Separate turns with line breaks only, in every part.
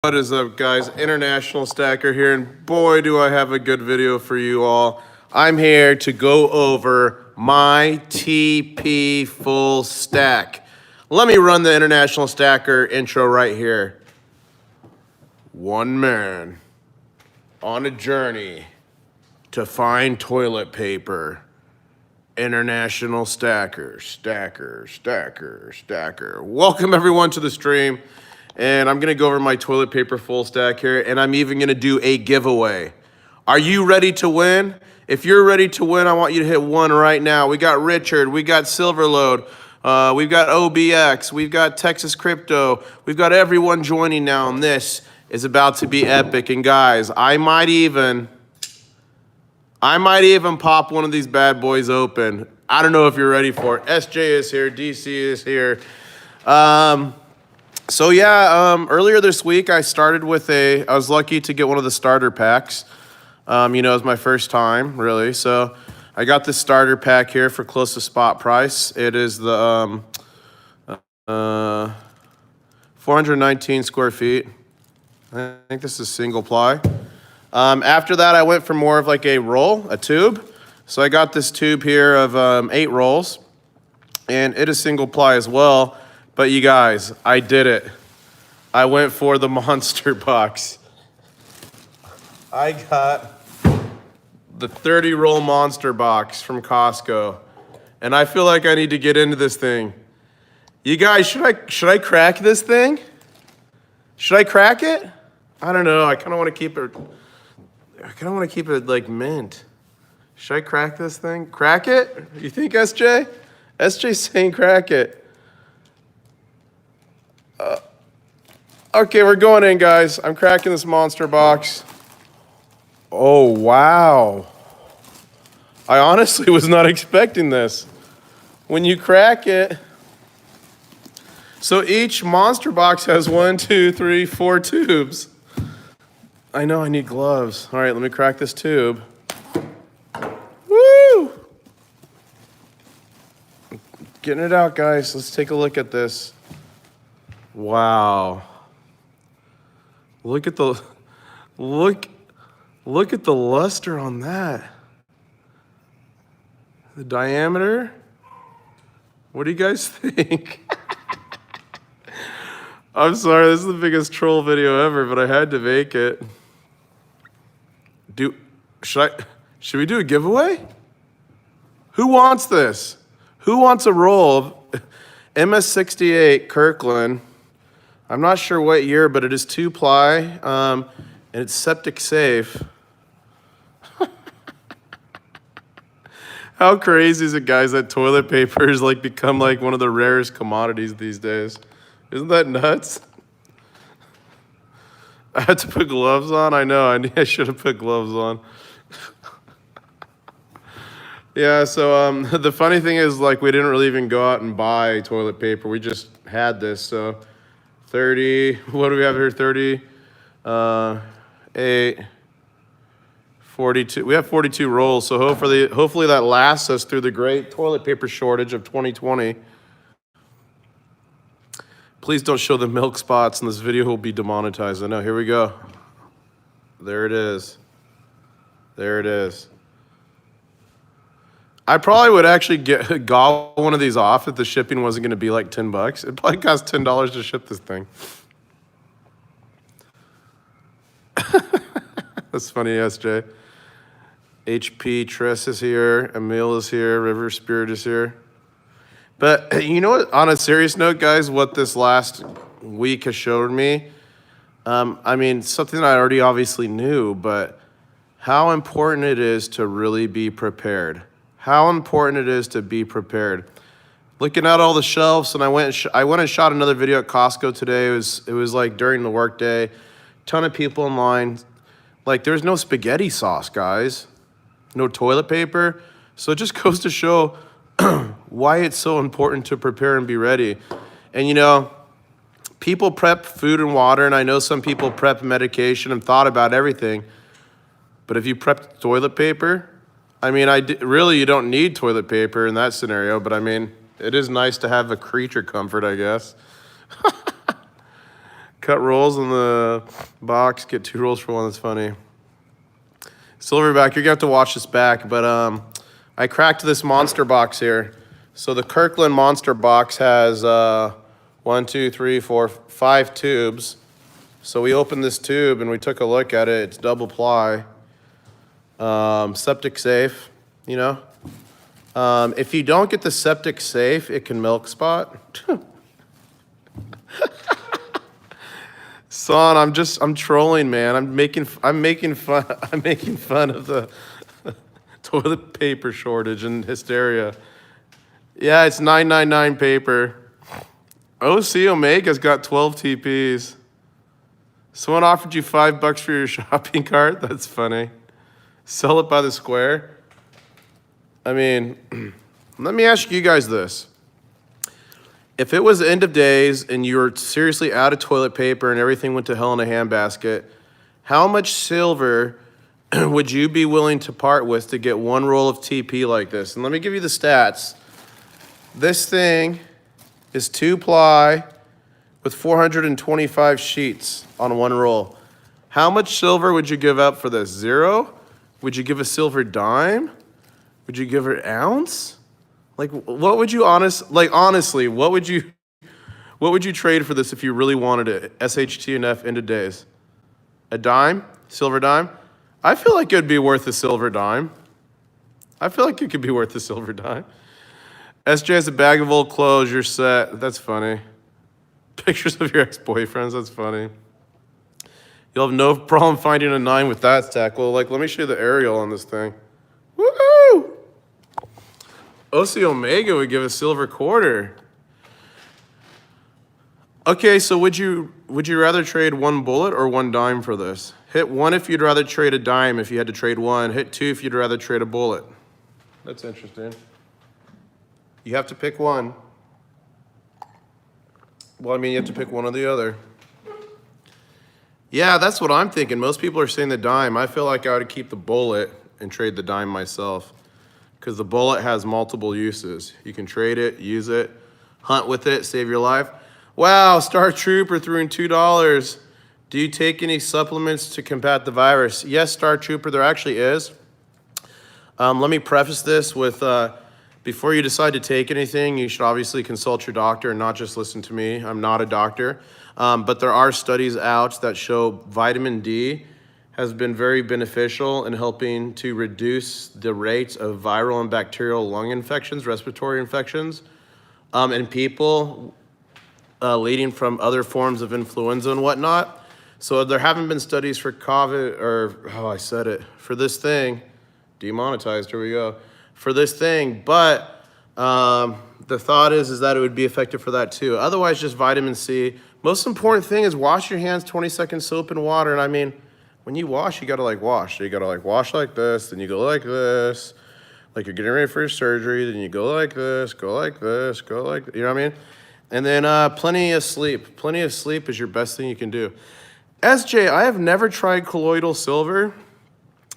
What is up, guys? International Stacker here, and boy, do I have a good video for you all. I'm here to go over my TP full stack. Let me run the International Stacker intro right here. One man on a journey to find toilet paper. International Stacker, Stacker, Stacker, Stacker. Welcome everyone to the stream. And I'm gonna go over my toilet paper full stack here, and I'm even gonna do a giveaway. Are you ready to win? If you're ready to win, I want you to hit one right now. We got Richard, we got Silverload, we've got OBX, we've got Texas Crypto, we've got everyone joining now, and this is about to be epic. And guys, I might even pop one of these bad boys open. I don't know if you're ready for it. SJ is here, DC is here. So yeah, earlier this week I started with I was lucky to get one of the starter packs. It was my first time, really. So I got this starter pack here for close to spot price. It is the 419 square feet. I think this is single ply. After that, I went for more of like a roll, a tube. So I got this tube here of 8 rolls, and it is single ply as well. But you guys, I did it. I went for the monster box. I got the 30 roll monster box from Costco. And I feel like I need to get into this thing. You guys, should I crack this thing? Should I crack it? I don't know. I kind of want to keep it like mint. Should I crack this thing? Crack it? You think, SJ? SJ's saying crack it. Okay, we're going in, guys. I'm cracking this monster box. Oh, wow. I honestly was not expecting this. When you crack it, so each monster box has 1, 2, 3, 4 tubes. I know I need gloves. All right, let me crack this tube. Woo! Getting it out, guys. Let's take a look at this. Wow. Look at the luster on that. The diameter. What do you guys think? I'm sorry, this is the biggest troll video ever, but I had to make it. Should we do a giveaway? Who wants this? Who wants a roll of MS68 Kirkland? I'm not sure what year, but it is 2-ply, and it's septic safe. How crazy is it, guys, that toilet paper has become one of the rarest commodities these days? Isn't that nuts? I had to put gloves on. I know. I should have put gloves on. Yeah. So the funny thing is, we didn't really even go out and buy toilet paper. We just had this. So 30. What do we have here? 30. 8. 42. We have 42 rolls. So hopefully that lasts us through the great toilet paper shortage of 2020. Please don't show the milk spots, and this video will be demonetized. I know. Here we go. There it is. There it is. I probably would actually get GAW one of these off if the shipping wasn't going to be like $10. It probably costs $10 to ship this thing. That's funny, SJ. HP Tress is here. Emil is here. River Spirit is here. But you know what? On a serious note, guys, what this last week has showed me, something I already obviously knew, but how important it is to really be prepared. How important it is to be prepared. Looking at all the shelves, and I went and shot another video at Costco today. It was during the workday, ton of people in line. There's no spaghetti sauce, guys. No toilet paper. So it just goes to show why it's so important to prepare and be ready. And people prep food and water, and I know some people prep medication and thought about everything. But if you prep toilet paper, really you don't need toilet paper in that scenario, but it is nice to have a creature comfort, I guess. Cut rolls in the box, get 2 rolls for 1. That's funny. Silverback, you're gonna have to watch this back, but I cracked this monster box here. So the Kirkland monster box has 1, 2, 3, 4, 5 tubes. So we opened this tube and we took a look at it. It's double ply, septic safe, you know. If you don't get the septic safe, it can milk spot. Son, I'm trolling, man. I'm making fun of the toilet paper shortage and hysteria. Yeah, it's 999 paper. OC Omega's got 12 TPs. Someone offered you $5 for your shopping cart? That's funny. Sell it by the square. I mean, let me ask you guys this. If it was the end of days and you were seriously out of toilet paper and everything went to hell in a handbasket, how much silver would you be willing to part with to get 1 roll of TP like this? And let me give you the stats. This thing is 2-ply with 425 sheets on 1 roll. How much silver would you give up for this? 0? Would you give a silver dime? Would you give her an ounce? Like, what would you honestly, what would you trade for this if you really wanted it? SHT&F end of days. A dime? Silver dime? I feel like it'd be worth a silver dime. I feel like it could be worth a silver dime. SJ has a bag of old clothes, you're set. That's funny. Pictures of your ex-boyfriends, that's funny. You'll have no problem finding a 9 with that stack. Well, like, let me show you the aerial on this thing. Woohoo! OC Omega would give a silver quarter. Okay, so would you rather trade 1 bullet or 1 dime for this? Hit 1 if you'd rather trade a dime if you had to trade 1. Hit 2 if you'd rather trade a bullet. That's interesting. You have to pick 1. Well, I mean, you have to pick 1 or the other. Yeah, that's what I'm thinking. Most people are saying the dime. I feel like I would keep the bullet and trade the dime myself, because the bullet has multiple uses. You can trade it, use it, hunt with it, save your life. Wow, Star Trooper threw in $2. Do you take any supplements to combat the virus? Yes, Star Trooper, there actually is. Let me preface this with, before you decide to take anything, you should obviously consult your doctor and not just listen to me. I'm not a doctor. But there are studies out that show vitamin D has been very beneficial in helping to reduce the rates of viral and bacterial lung infections, respiratory infections, in people leading from other forms of influenza and whatnot. So there haven't been studies for COVID, or, for this thing, demonetized, here we go, for this thing, but the thought is that it would be effective for that too. Otherwise, just vitamin C. Most important thing is wash your hands, 20 seconds soap and water, and I mean, when you wash, you gotta like wash. So you gotta like wash like this, then you go like this, like you're getting ready for your surgery, then you go like this, go like this, go like, you know what I mean? And then plenty of sleep. Plenty of sleep is your best thing you can do. SJ, I have never tried colloidal silver.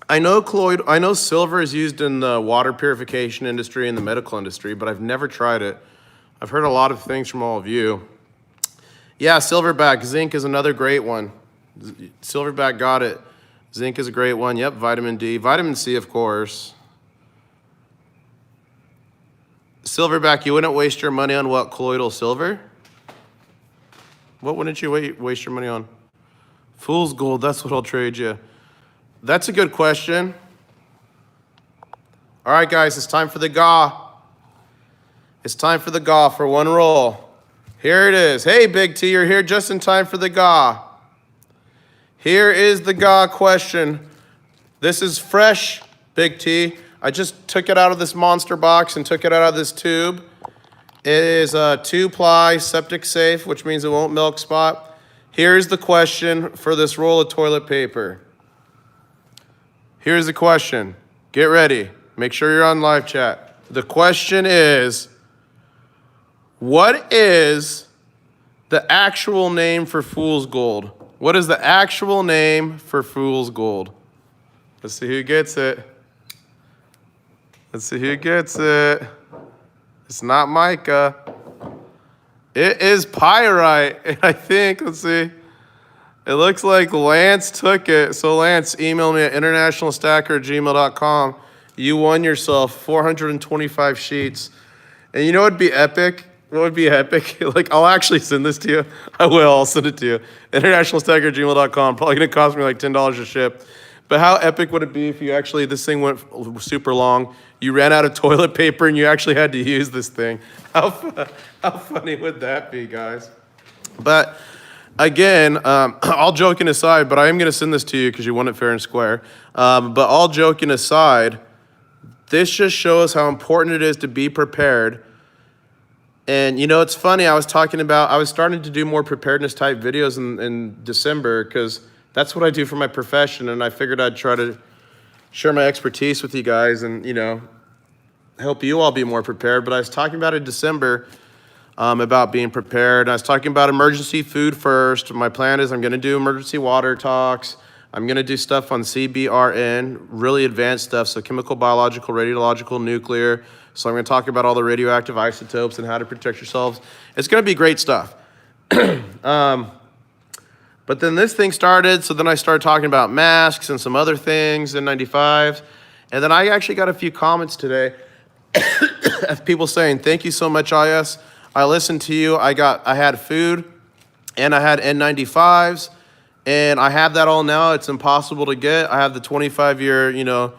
I know silver is used in the water purification industry and the medical industry, but I've never tried it. I've heard a lot of things from all of you. Yeah, silverback, zinc is another great one. Silverback got it. Zinc is a great one. Yep, vitamin D. Vitamin C, of course. Silverback, you wouldn't waste your money on what? Colloidal silver? What wouldn't you waste your money on? Fool's gold, that's what I'll trade you. That's a good question. All right, guys, it's time for the GAW. It's time for the GAW for 1 roll. Here it is. Hey, Big T, you're here just in time for the GAW. Here is the GAW question. This is fresh, Big T. I just took it out of this monster box and took it out of this tube. It is a 2-ply septic safe, which means it won't milk spot. Here's the question for this roll of toilet paper. Here's the question. Get ready. Make sure you're on live chat. The question is, what is the actual name for fool's gold? What is the actual name for fool's gold? Let's see who gets it. Let's see who gets it. It's not Micah. It is pyrite, I think. Let's see. It looks like Lance took it. So Lance, email me at internationalstacker@gmail.com. You won yourself 425 sheets. And you know what'd be epic? What would be epic? Like, I'll actually send this to you. I will. I'll send it to you. Internationalstacker@gmail.com. Probably going to cost me like $10 to ship. But how epic would it be if you actually, this thing went super long, you ran out of toilet paper and you actually had to use this thing? How funny would that be, guys? But again, all joking aside, but I am going to send this to you because you won it fair and square. But all joking aside, this just shows how important it is to be prepared. And you know, it's funny, I was starting to do more preparedness type videos in December because that's what I do for my profession. And I figured I'd try to share my expertise with you guys and, you know, help you all be more prepared. But I was talking about it in December about being prepared. And I was talking about emergency food first. My plan is I'm going to do emergency water talks. I'm going to do stuff on CBRN, really advanced stuff, so chemical, biological, radiological, nuclear. So I'm going to talk about all the radioactive isotopes and how to protect yourselves. It's going to be great stuff. But then this thing started, so then I started talking about masks and some other things, N95s. And then I actually got a few comments today of people saying, thank you so much, IS. I listened to you. I had food and I had N95s. And I have that all now. It's impossible to get. I have the 25-year, you know,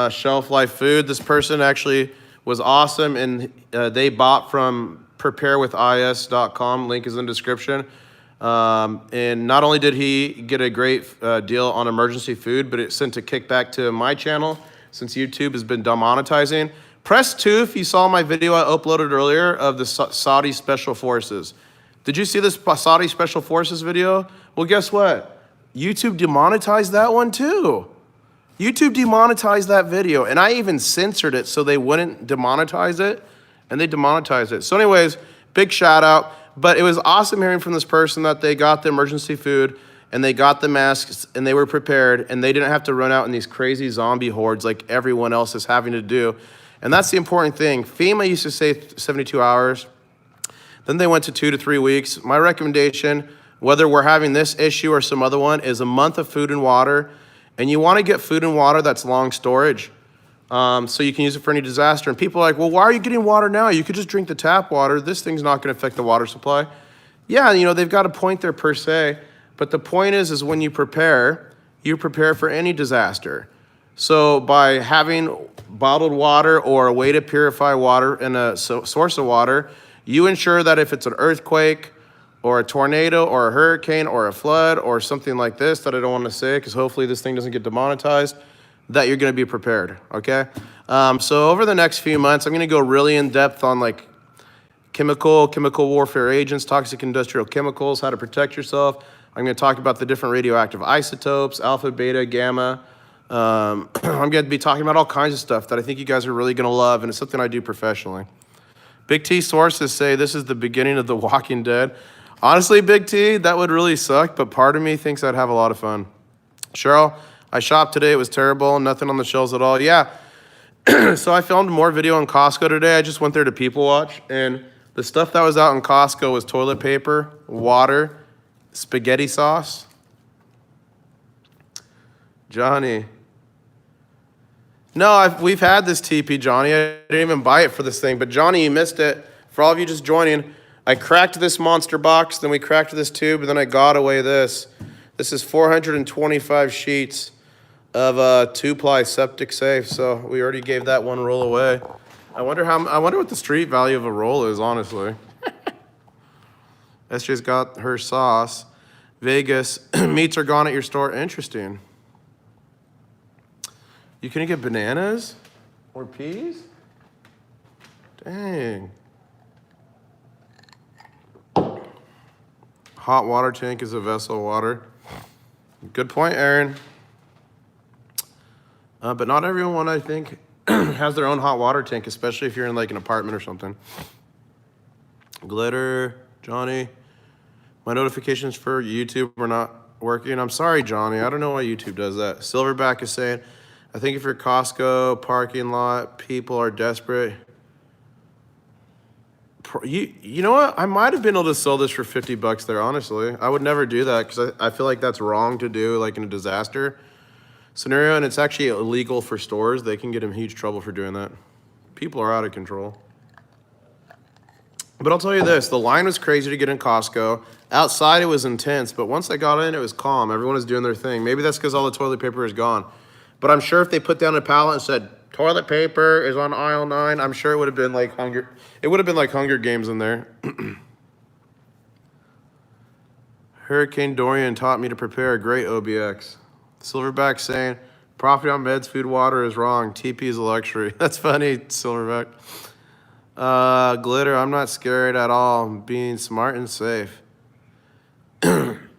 shelf life food. This person actually was awesome, and they bought from preparewithis.com. Link is in the description. And not only did he get a great deal on emergency food, but it sent a kickback to my channel since YouTube has been demonetizing. Press 2 if you saw my video I uploaded earlier of the Saudi Special Forces. Did you see this Saudi Special Forces video? Well, guess what? YouTube demonetized that one too. YouTube demonetized that video, and I even censored it so they wouldn't demonetize it, and they demonetized it. So anyways, big shout out. But it was awesome hearing from this person that they got the emergency food, and they got the masks, and they were prepared, and they didn't have to run out in these crazy zombie hordes like everyone else is having to do. And that's the important thing. FEMA used to say 72 hours. Then they went to 2 to 3 weeks. My recommendation, whether we're having this issue or some other one, is a month of food and water. And you want to get food and water that's long storage, so you can use it for any disaster. And people are like, well, why are you getting water now? You could just drink the tap water. This thing's not going to affect the water supply. Yeah, you know, they've got a point there per se. But the point is when you prepare for any disaster. So by having bottled water or a way to purify water and a source of water, you ensure that if it's an earthquake or a tornado or a hurricane or a flood or something like this that I don't want to say because hopefully this thing doesn't get demonetized, that you're going to be prepared, okay? So over the next few months, I'm going to go really in depth on like chemical warfare agents, toxic industrial chemicals, how to protect yourself. I'm going to talk about the different radioactive isotopes, alpha, beta, gamma. I'm going to be talking about all kinds of stuff that I think you guys are really going to love, and it's something I do professionally. Big T sources say this is the beginning of The Walking Dead. Honestly, Big T, that would really suck, but part of me thinks I'd have a lot of fun. Cheryl, I shopped today. It was terrible. Nothing on the shelves at all. Yeah. So I filmed more video in Costco today. I just went there to people watch, and the stuff that was out in Costco was toilet paper, water, spaghetti sauce. Johnny. No, we've had this TP, Johnny. I didn't even buy it for this thing, but Johnny, you missed it. For all of you just joining, I cracked this monster box, then we cracked this tube, and then I got away this. This is 425 sheets of 2-ply septic safe, so we already gave that one roll away. I wonder what the street value of a roll is, honestly. SJ's got her sauce. Vegas, meats are gone at your store. Interesting. You couldn't get bananas or peas? Dang. Hot water tank is a vessel of water. Good point, Aaron. But not everyone, I think, has their own hot water tank, especially if you're in like an apartment or something. Glitter, Johnny. My notifications for YouTube are not working. I'm sorry, Johnny. I don't know why YouTube does that. Silverback is saying, I think if you're Costco parking lot, people are desperate. You know what? I might have been able to sell this for $50 there, honestly. I would never do that because I feel like that's wrong to do, like in a disaster scenario, and it's actually illegal for stores. They can get in huge trouble for doing that. People are out of control. But I'll tell you this, the line was crazy to get in Costco. Outside, it was intense, but once I got in, it was calm. Everyone was doing their thing. Maybe that's because all the toilet paper is gone. But I'm sure if they put down a pallet and said, toilet paper is on aisle 9, I'm sure it would have been like Hunger Games in there. Hurricane Dorian taught me to prepare a great OBX. Silverback saying, profit on meds, food, water is wrong. TP is a luxury. That's funny, Silverback. Glitter, I'm not scared at all. I'm being smart and safe. I'm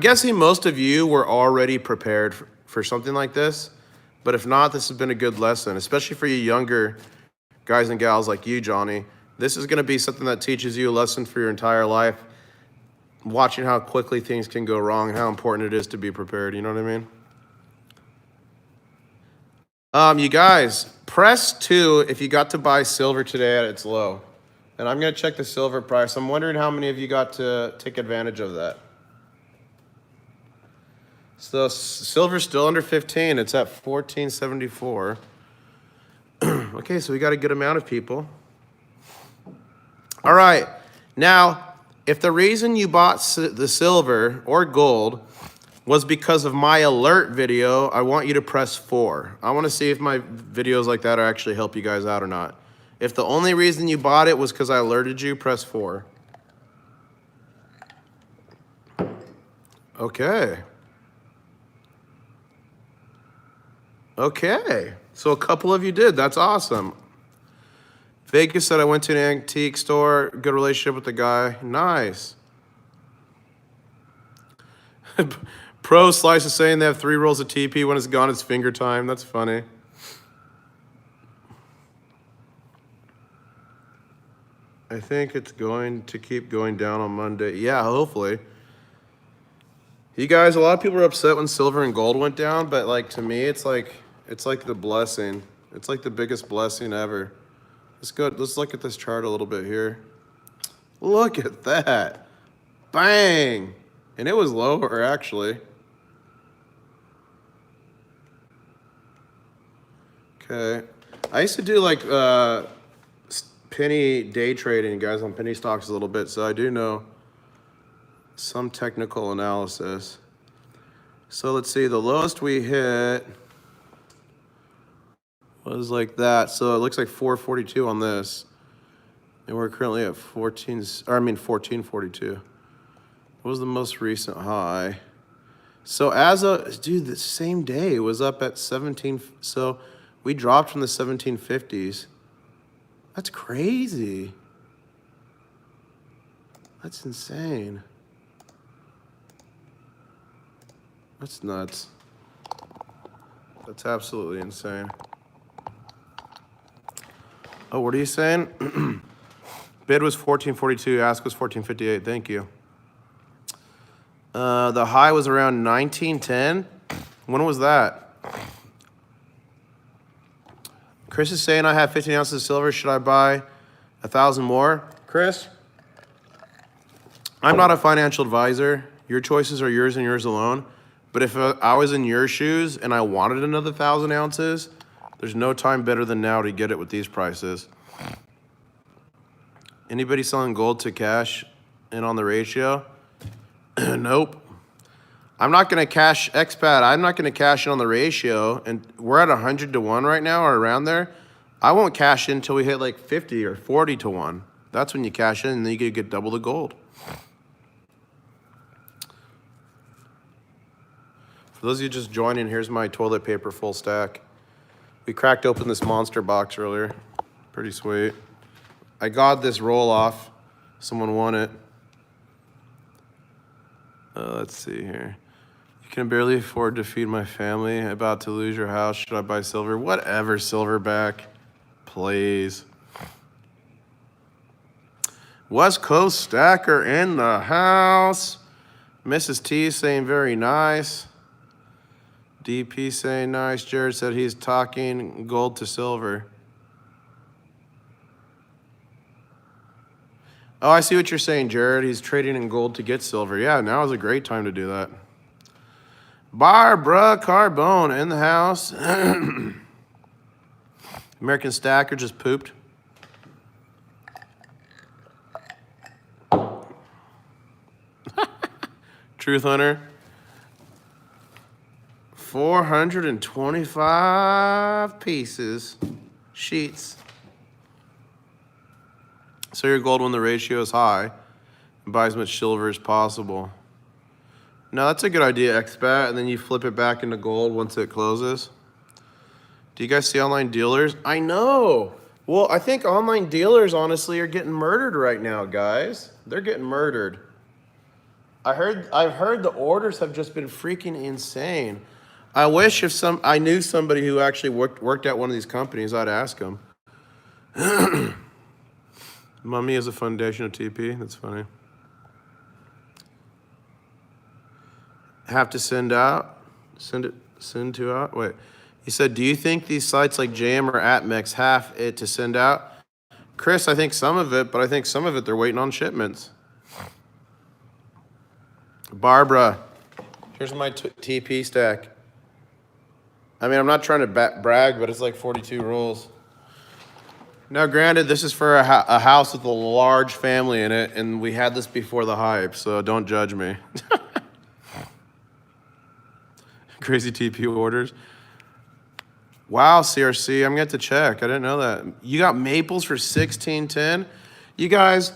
guessing most of you were already prepared for something like this. But if not, this has been a good lesson, especially for you younger guys and gals like you, Johnny. This is going to be something that teaches you a lesson for your entire life, watching how quickly things can go wrong and how important it is to be prepared. You know what I mean? You guys, press 2 if you got to buy silver today at its low. And I'm going to check the silver price. I'm wondering how many of you got to take advantage of that. So silver's still under 15. It's at 14.74. Okay, so we got a good amount of people. All right. Now, if the reason you bought the silver or gold was because of my alert video, I want you to press 4. I want to see if my videos like that actually help you guys out or not. If the only reason you bought it was because I alerted you, press 4. Okay. Okay, so a couple of you did. That's awesome. Vegas said I went to an antique store. Good relationship with the guy. Nice. Pro Slice is saying they have 3 rolls of TP. When it's gone, it's finger time. That's funny. I think it's going to keep going down on Monday. Yeah, hopefully. You guys, a lot of people are upset when silver and gold went down, but like to me, it's like the blessing. It's like the biggest blessing ever. Let's go. Let's look at this chart a little bit here. Look at that. Bang. And it was lower, actually. Okay. I used to do like penny day trading, guys, on penny stocks a little bit, so I do know some technical analysis. So let's see, the lowest we hit was like that. So it looks like 442 on this. And we're currently at 1442. What was the most recent high? So dude, the same day it was up at 17. So we dropped from the 1750s. That's crazy. That's insane. That's nuts. That's absolutely insane. Oh, what are you saying? Bid was 1442, ask was 1458. Thank you. The high was around 1910. When was that? Chris is saying I have 15 ounces of silver. Should I buy 1,000 more? Chris, I'm not a financial advisor. Your choices are yours and yours alone. But if I was in your shoes and I wanted another 1,000 ounces, there's no time better than now to get it with these prices. Anybody selling gold to cash in on the ratio? Nope. I'm not going to cash expat. I'm not going to cash in on the ratio. And we're at 100 to 1 right now or around there. I won't cash in until we hit like 50 or 40 to 1. That's when you cash in and then you get double the gold. For those of you just joining, here's my toilet paper full stack. We cracked open this monster box earlier. Pretty sweet. I got this roll off. Someone won it. Let's see here. You can barely afford to feed my family. About to lose your house. Should I buy silver? Whatever, Silverback. Please. West Coast Stacker in the house. Mrs. T saying very nice. DP saying nice. Jared said he's talking gold to silver. Oh, I see what you're saying, Jared. He's trading in gold to get silver. Yeah, now is a great time to do that. Barbara Carbone in the house. American Stacker just pooped. Truth Hunter. 425 pieces. Sheets. So your gold when the ratio is high. And buy as much silver as possible. No, that's a good idea, expat. And then you flip it back into gold once it closes. Do you guys see online dealers? I know. Well, I think online dealers, honestly, are getting murdered right now, guys. They're getting murdered. I've heard the orders have just been freaking insane. I wish I knew somebody who actually worked at one of these companies, I'd ask them. Mummy is a foundation of TP. That's funny. Have to send to out. Wait, he said, do you think these sites like JM or AppMex have it to send out? Chris, I think some of it, but I think some of it they're waiting on shipments. Barbara, here's my TP stack. I mean, I'm not trying to brag, but it's like 42 rolls. Now, granted, this is for a house with a large family in it, and we had this before the hype, so don't judge me. Crazy TP orders. Wow, CRC, I'm gonna have to check. I didn't know that. You got maples for 1610. You guys,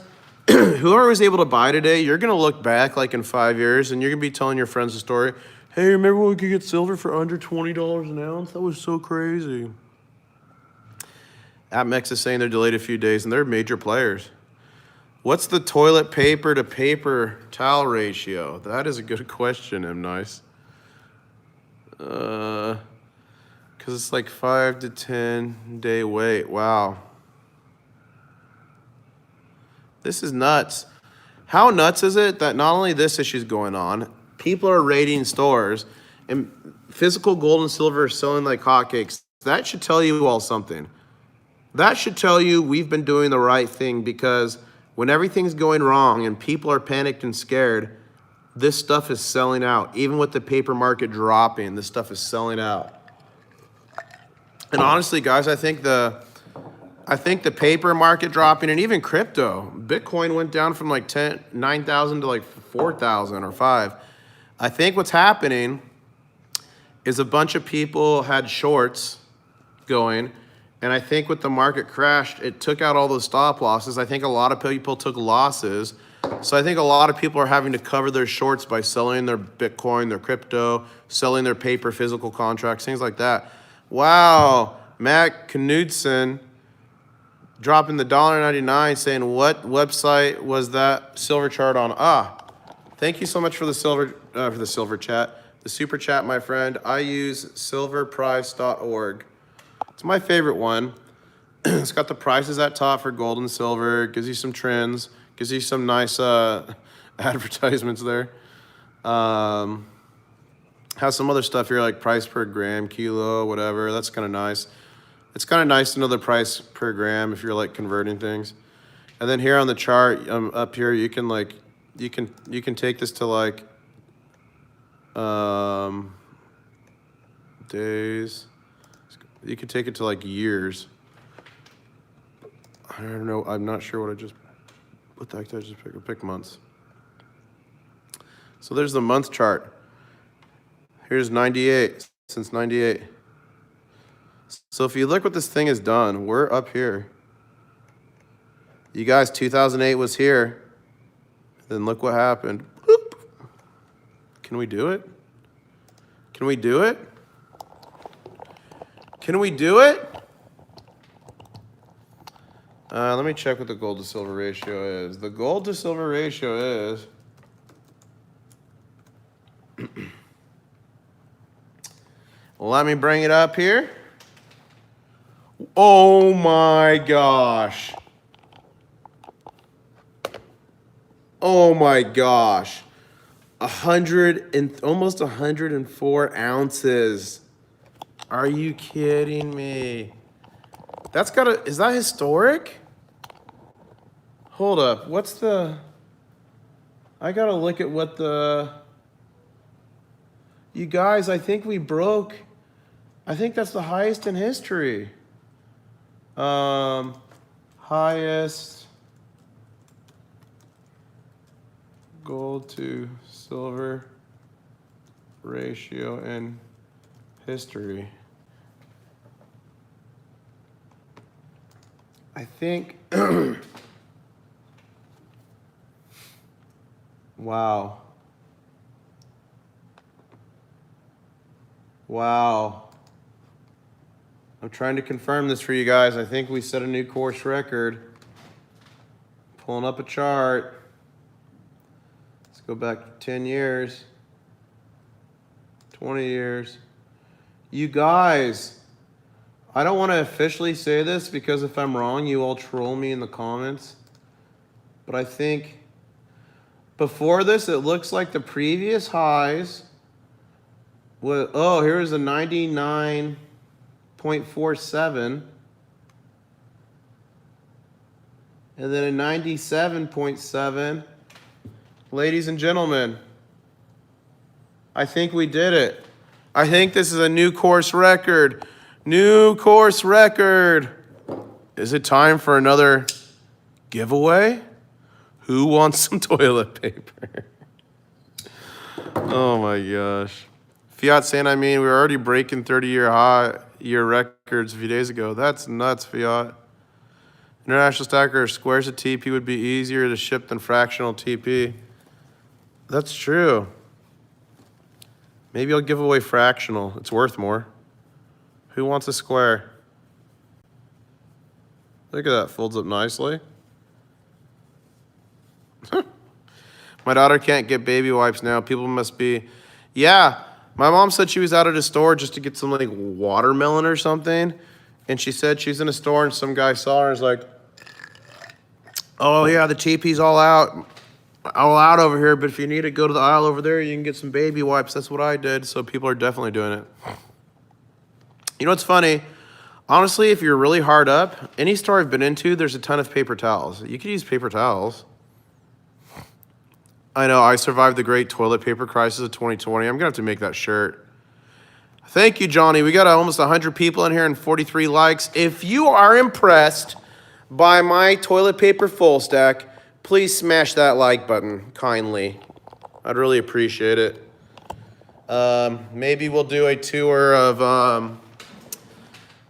whoever was able to buy today, you're gonna look back like in 5 years, and you're gonna be telling your friends the story. Hey, remember when we could get silver for under $20 an ounce? That was so crazy. AppMex is saying they're delayed a few days, and they're major players. What's the toilet paper to paper towel ratio? That is a good question, M. Nice. Because it's like 5 to 10 day wait. Wow. This is nuts. How nuts is it that not only this issue is going on, people are raiding stores, and physical gold and silver are selling like hotcakes? That should tell you all something. That should tell you we've been doing the right thing, because when everything's going wrong and people are panicked and scared, this stuff is selling out. Even with the paper market dropping, this stuff is selling out. And honestly, guys, I think the paper market dropping, and even crypto, Bitcoin went down from like 9,000 to like 4,000 or 5. I think what's happening is a bunch of people had shorts going, and I think with the market crashed, it took out all those stop losses. I think a lot of people took losses. So I think a lot of people are having to cover their shorts by selling their Bitcoin, their crypto, selling their paper physical contracts, things like that. Wow, Matt Knudsen dropping the $1.99 saying, what website was that silver chart on? Thank you so much for the silver chat. The super chat, my friend. I use silverprice.org. It's my favorite one. It's got the prices at top for gold and silver. Gives you some trends. Gives you some nice advertisements there. Has some other stuff here like price per gram, kilo, whatever. That's kind of nice. It's kind of nice to know the price per gram if you're like converting things. And then here on the chart, up here, you can like, you can take this to like days. You can take it to like years. I don't know. I'm not sure what the heck did I just pick? I picked months. So there's the month chart. Here's 98, since 98. So if you look what this thing has done, we're up here. You guys, 2008 was here. Then look what happened. Boop. Can we do it? Can we do it? Can we do it? Let me check what the gold to silver ratio is. The gold to silver ratio is let me bring it up here. Oh my gosh. Oh my gosh. Almost 104 ounces. Are you kidding me? Is that historic? Hold up. What's the... I gotta look at what the... You guys, I think we broke... I think that's the highest in history. Highest gold to silver ratio in history. I think... Wow. Wow. I'm trying to confirm this for you guys. I think we set a new course record. Pulling up a chart. Let's go back 10 years. 20 years. You guys, I don't want to officially say this because if I'm wrong, you all troll me in the comments. But I think before this, it looks like the previous highs was, oh, here's a 99.47. And then a 97.7. Ladies and gentlemen, I think we did it. I think this is a new course record. New course record. Is it time for another giveaway? Who wants some toilet paper? Oh my gosh. Fiat saying, I mean, we were already breaking 30-year records a few days ago. That's nuts, Fiat. International Stacker, squares of TP would be easier to ship than fractional TP. That's true. Maybe I'll give away fractional. It's worth more. Who wants a square? Look at that, folds up nicely. My daughter can't get baby wipes now. People must be... Yeah, my mom said she was out at a store just to get some like watermelon or something. And she said she's in a store and some guy saw her and was like, oh yeah, the TP's all out over here, but if you need to go to the aisle over there, you can get some baby wipes. That's what I did. So people are definitely doing it. You know what's funny? Honestly, if you're really hard up, any store I've been into, there's a ton of paper towels. You could use paper towels. I know, I survived the great toilet paper crisis of 2020. I'm going to have to make that shirt. Thank you, Johnny. We got almost 100 people in here and 43 likes. If you are impressed by my toilet paper full stack, please smash that like button kindly. I'd really appreciate it. Maybe we'll do a tour of...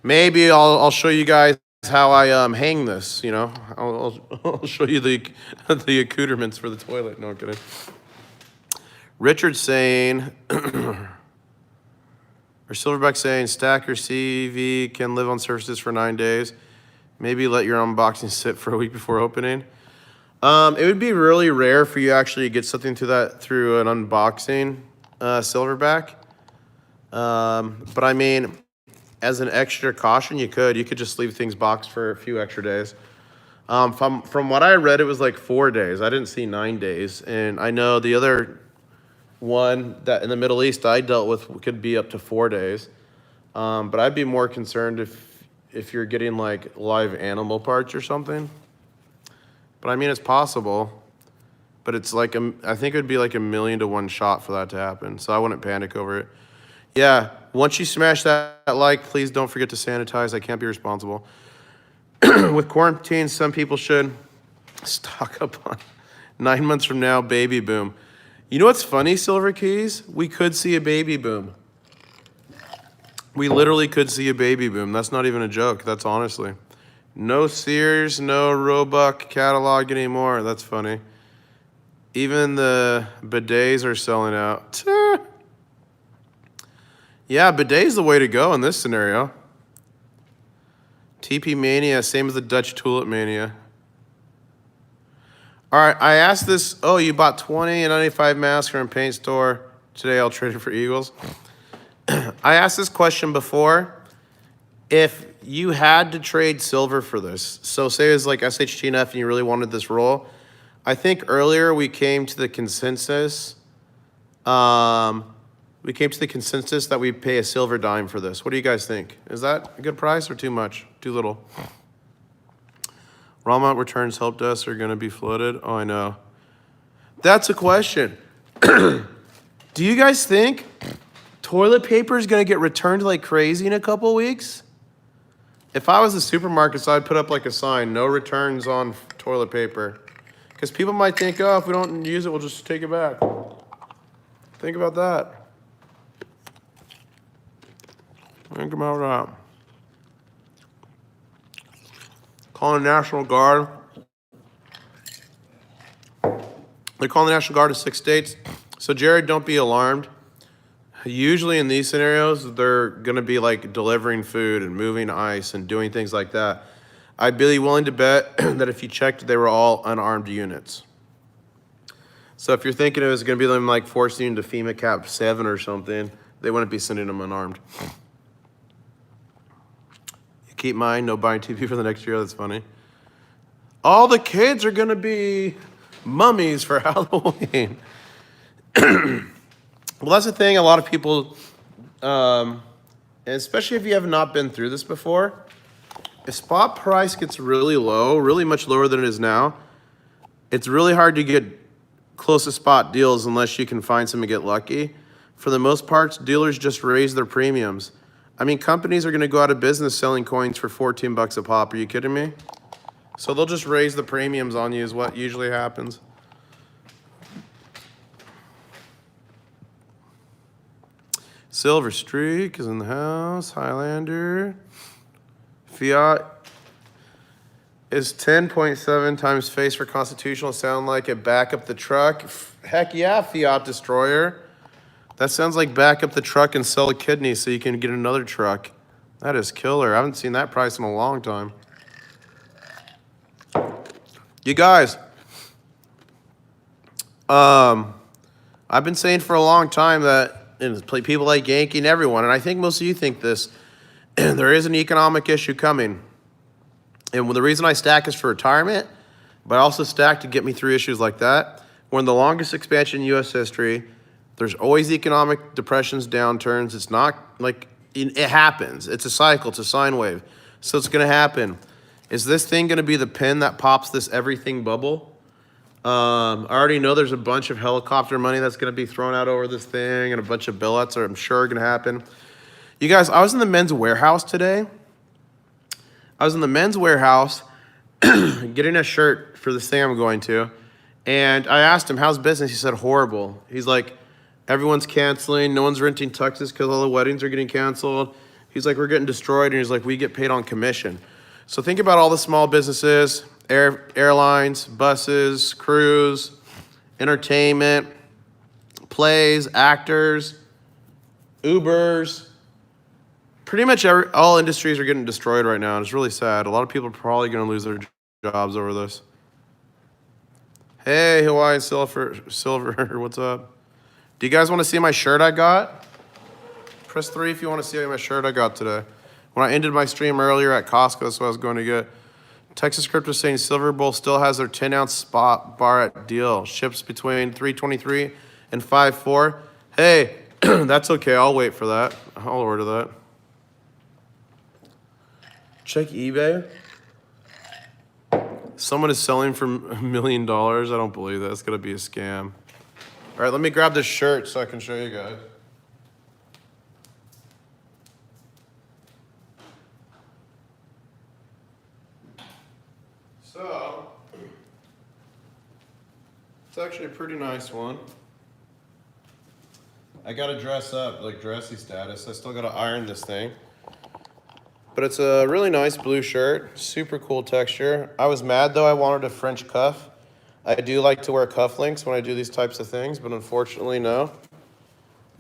maybe I'll show you guys how I hang this, you know. I'll show you the accoutrements for the toilet. No, I'm kidding. Richard's saying, or Silverback saying, Stacker CV can live on surfaces for 9 days. Maybe let your unboxing sit for a week before opening. It would be really rare for you actually to get something through an unboxing, Silverback. But I mean, as an extra caution, you could just leave things boxed for a few extra days. From what I read, it was like 4 days. I didn't see 9 days. And I know the other one that in the Middle East I dealt with could be up to 4 days. But I'd be more concerned if you're getting like live animal parts or something. But I mean, it's possible. But it's like, I think it would be like 1,000,000 to 1 shot for that to happen. So I wouldn't panic over it. Yeah, once you smash that like, please don't forget to sanitize. I can't be responsible. With quarantine, some people should stock up on 9 months from now, baby boom. You know what's funny, Silver Keys? We could see a baby boom. We literally could see a baby boom. That's not even a joke. That's honestly. No Sears, no Roebuck catalog anymore. That's funny. Even the bidets are selling out. Yeah, bidet's the way to go in this scenario. TP Mania, same as the Dutch Tulip Mania. All right, I asked this. Oh, you bought 20 and 95 masks from a paint store. Today I'll trade it for Eagles. I asked this question before. If you had to trade silver for this, so say it was like SHTNF and you really wanted this roll, I think earlier we came to the consensus. We came to the consensus that we pay a silver dime for this. What do you guys think? Is that a good price or too much? Too little? Raw amount returns help desk are going to be flooded. Oh, I know. That's a question. Do you guys think toilet paper is going to get returned like crazy in a couple weeks? If I was the supermarket, I'd put up like a sign, no returns on toilet paper. Because people might think, oh, if we don't use it, we'll just take it back. Think about that. Think about that. Calling the National Guard. They're calling the National Guard in 6 states. So, Jared, don't be alarmed. Usually in these scenarios, they're going to be like delivering food and moving ice and doing things like that. I'd be willing to bet that if you checked, they were all unarmed units. So if you're thinking it was going to be them like forcing you into FEMA Cap 7 or something, they wouldn't be sending them unarmed. You keep mine, no buying TV for the next year. That's funny. All the kids are going to be mummies for Halloween. Well, that's the thing. A lot of people, especially if you have not been through this before, if spot price gets really low, really much lower than it is now, it's really hard to get close to spot deals unless you can find some and get lucky. For the most part, dealers just raise their premiums. I mean, companies are going to go out of business selling coins for 14 bucks a pop. Are you kidding me? So they'll just raise the premiums on you is what usually happens. Silver Streak is in the house. Highlander. Fiat is 10.7 times face for constitutional. Sound like it back up the truck? Heck yeah, Fiat Destroyer. That sounds like back up the truck and sell a kidney so you can get another truck. That is killer. I haven't seen that price in a long time. You guys, I've been saying for a long time that and people like Yankee and everyone, and I think most of you think this, there is an economic issue coming. And the reason I stack is for retirement, but I also stack to get me through issues like that. We're in the longest expansion in U.S. history. There's always economic depressions, downturns. It's not like, it happens. It's a cycle. It's a sine wave. So it's going to happen. Is this thing going to be the pin that pops this everything bubble? I already know there's a bunch of helicopter money that's going to be thrown out over this thing and a bunch of billets are, I'm sure, going to happen. You guys, I was in the men's warehouse today. I was in the men's warehouse getting a shirt for this thing I'm going to. And I asked him, how's business? He said, horrible. He's like, everyone's canceling. No one's renting tuxes because all the weddings are getting canceled. He's like, we're getting destroyed. And he's like, we get paid on commission. So think about all the small businesses, airlines, buses, crews, entertainment, plays, actors, Ubers. Pretty much all industries are getting destroyed right now, and it's really sad. A lot of people are probably going to lose their jobs over this. Hey, Hawaiian Silver, what's up? Do you guys want to see my shirt I got? Press 3 if you want to see my shirt I got today. When I ended my stream earlier at Costco, that's what I was going to get. Texas Crypto saying Silver Bowl still has their 10-ounce spot bar at deal. Ships between 323 and 5.4. Hey, that's okay. I'll wait for that. I'll order that. Check eBay. Someone is selling for $1 million. I don't believe that. It's going to be a scam. All right, let me grab this shirt so I can show you guys. So, it's actually a pretty nice one. I got to dress up, like dressy status. I still got to iron this thing. But it's a really nice blue shirt, super cool texture. I was mad though, I wanted a French cuff. I do like to wear cufflinks when I do these types of things, but unfortunately no.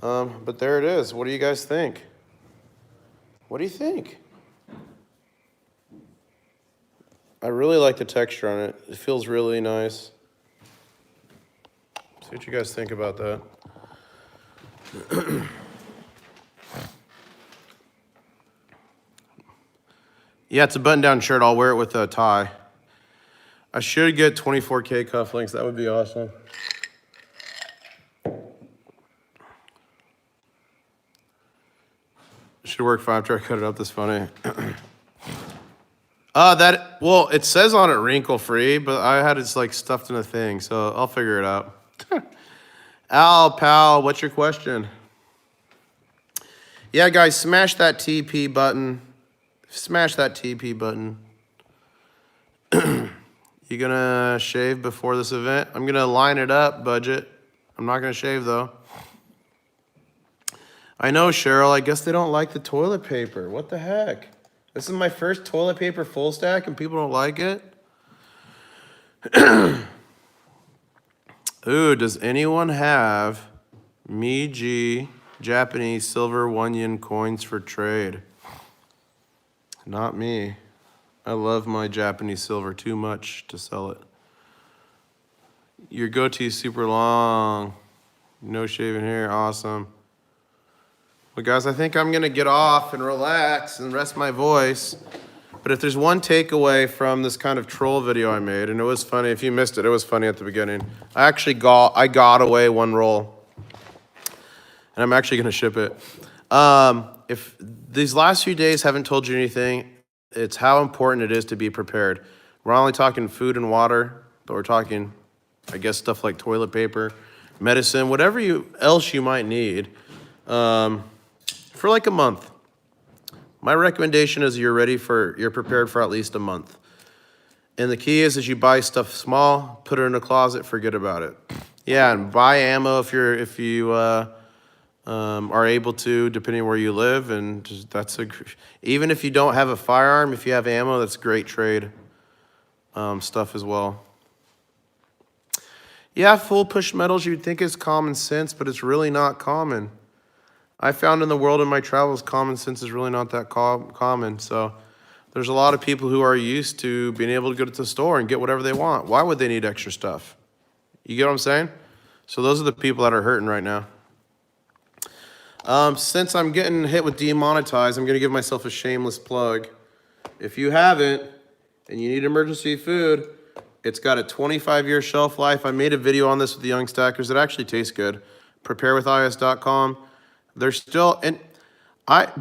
But there it is. What do you guys think? What do you think? I really like the texture on it. It feels really nice. See what you guys think about that. Yeah, it's a button-down shirt. I'll wear it with a tie. I should get 24K cufflinks. That would be awesome. Should work 5 after I cut it up this funny. Well, it says on it wrinkle free, but I had it like stuffed in a thing, so I'll figure it out. Al, pal, what's your question? Yeah, guys, smash that TP button. Smash that TP button. You gonna shave before this event? I'm gonna line it up, budget. I'm not gonna shave though. I know, Cheryl, I guess they don't like the toilet paper. What the heck? This is my first toilet paper full stack and people don't like it? Ooh, does anyone have Meiji Japanese silver 1 yen coins for trade? Not me. I love my Japanese silver too much to sell it. Your goatee's super long. No shaving hair, awesome. Well, guys, I think I'm gonna get off and relax and rest my voice. But if there's one takeaway from this kind of troll video I made, and it was funny, if you missed it, it was funny at the beginning. I got away one roll. And I'm actually gonna ship it. If these last few days haven't told you anything, it's how important it is to be prepared. We're only talking food and water, but we're talking, I guess, stuff like toilet paper, medicine, whatever else you might need, for like a month. My recommendation is you're prepared for at least a month. And the key is you buy stuff small, put it in a closet, forget about it. Yeah, and buy ammo if you are able to, depending where you live, and even if you don't have a firearm, if you have ammo, that's great trade stuff as well. Yeah, full push metals you'd think is common sense, but it's really not common. I found in the world of my travels, common sense is really not that common. So there's a lot of people who are used to being able to go to the store and get whatever they want. Why would they need extra stuff? You get what I'm saying? So those are the people that are hurting right now. Since I'm getting hit with demonetized, I'm going to give myself a shameless plug. If you haven't and you need emergency food, it's got a 25-year shelf life. I made a video on this with the young stackers. It actually tastes good. Preparewithis.com. They're still, and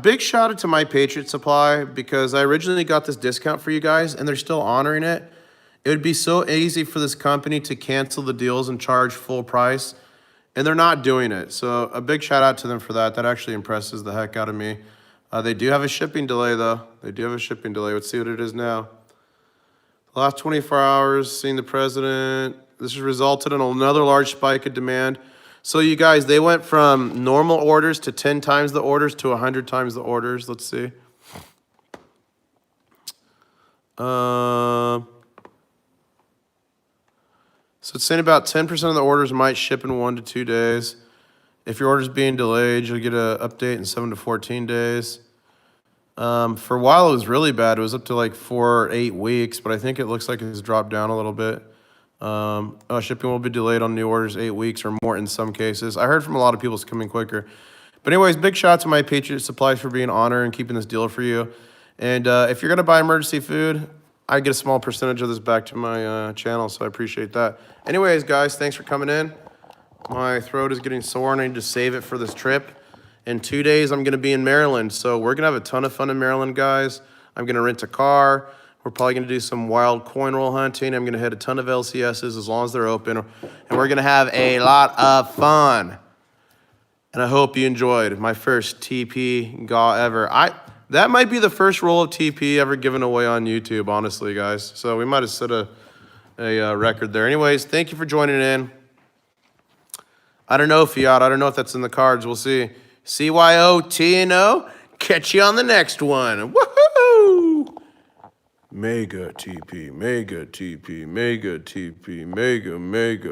big shout out to My Patriot Supply because I originally got this discount for you guys and they're still honoring it. It would be so easy for this company to cancel the deals and charge full price, and they're not doing it. So a big shout out to them for that. That actually impresses the heck out of me. They do have a shipping delay though. They do have a shipping delay. Let's see what it is now. The last 24 hours, seeing the president. This has resulted in another large spike of demand. So you guys, they went from normal orders to 10 times the orders to 100 times the orders. Let's see. So it's saying about 10% of the orders might ship in 1 to 2 days. If your order's being delayed, you'll get an update in 7 to 14 days. For a while, it was really bad. It was up to like 4 or 8 weeks, but I think it looks like it's dropped down a little bit. Shipping will be delayed on new orders 8 weeks or more in some cases. I heard from a lot of people it's coming quicker. But anyways, big shout out to My Patriot Supply for being honored and keeping this deal for you. And if you're going to buy emergency food, I get a small percentage of this back to my channel, so I appreciate that. Anyways, guys, thanks for coming in. My throat is getting sore and I need to save it for this trip. In 2 days, I'm going to be in Maryland, so we're going to have a ton of fun in Maryland, guys. I'm going to rent a car. We're probably going to do some wild coin roll hunting. I'm going to hit a ton of LCSs as long as they're open. And we're going to have a lot of fun. And I hope you enjoyed my first TP GAW ever. That might be the first roll of TP ever given away on YouTube, honestly, guys. So we might have set a record there. Anyways, thank you for joining in. I don't know, Fiat. I don't know if that's in the cards. We'll see. CYOTNO. Catch you on the next one. Woohoo! Mega TP, mega TP, mega TP, mega.